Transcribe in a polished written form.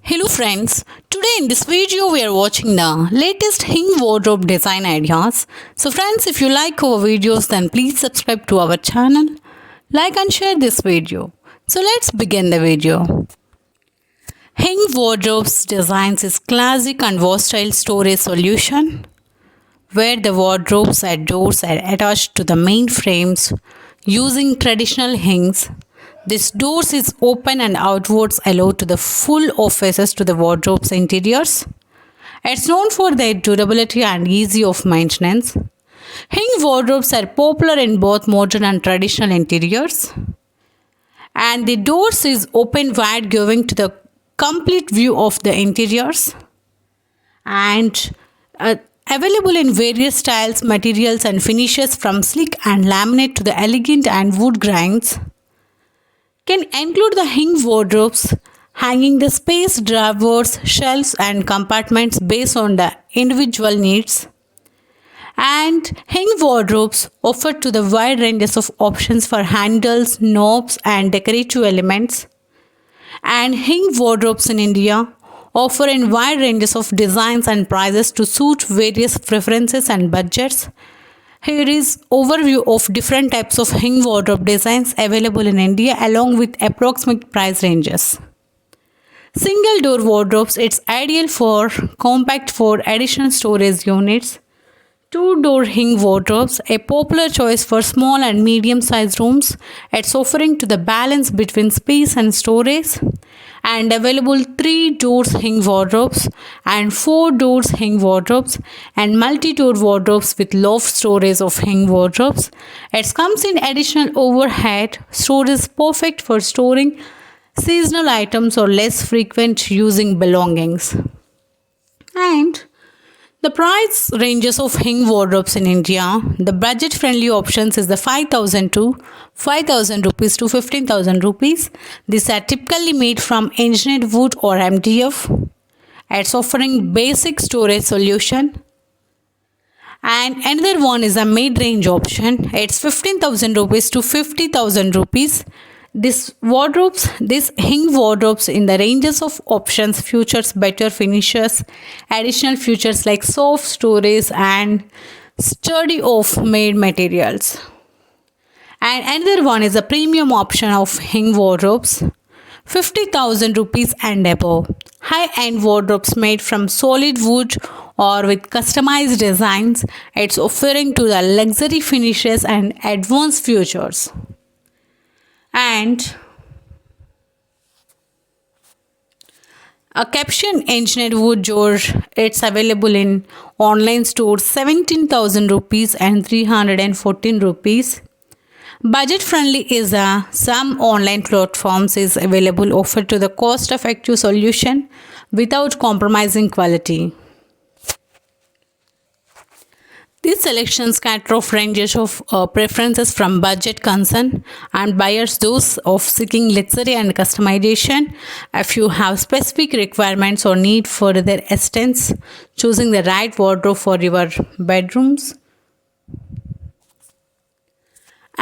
Hello friends, today in this video we are watching the latest Hinged wardrobe design ideas. So friends, if you like our videos then please subscribe to our channel, like and share this video. So let's begin the video. Hinged wardrobes designs is classic and versatile storage solution where the wardrobes and doors are attached to the main frames using traditional hinges. This doors is open and outwards allow to the full offices to the wardrobes interiors. It's known for their durability and easy of maintenance. Hinged wardrobes are popular in both modern and traditional interiors. And the doors is open wide giving to the complete view of the interiors. And available in various styles, materials and finishes from sleek and laminate to the elegant and wood grains. Can include the hinged wardrobes, hanging the space, drawers, shelves and compartments based on the individual needs. And hinged wardrobes offer to the wide ranges of options for handles, knobs and decorative elements. And hinged wardrobes in India offer in wide ranges of designs and prices to suit various preferences and budgets. Here is overview of different types of hinged wardrobe designs available in India along with approximate price ranges. Single door wardrobes, it's ideal for compact for additional storage units. Two-door hinged wardrobes, a popular choice for small and medium-sized rooms. It's offering to the balance between space and storage. And available 3 doors hinged wardrobes and 4 doors hinged wardrobes and multi-door wardrobes with loft storage of hinged wardrobes. It comes in additional overhead storage perfect for storing seasonal items or less frequent using belongings. And the price ranges of hinged wardrobes in India. The budget-friendly options is the 5,000 to 5,000 rupees to 15,000 rupees. These are typically made from engineered wood or MDF. It's offering basic storage solution. And another one is a mid-range option. It's 15,000 rupees to 50,000 rupees. These hinged wardrobes in the ranges of options features better finishes, additional features like soft storage and sturdy of made materials. And another one is a premium option of hinged wardrobes, 50,000 rupees and above. High-end wardrobes made from solid wood or with customized designs. It's offering to the luxury finishes and advanced features. And a caption engineered wood door, it's available in online stores 17,000 rupees and 314 rupees. Budget friendly is some online platforms is available offered to the cost effective solution without compromising quality. These selections cater of ranges of preferences from budget concern and buyers those of seeking luxury and customization. If you have specific requirements or need further assistance choosing the right wardrobe for your bedrooms.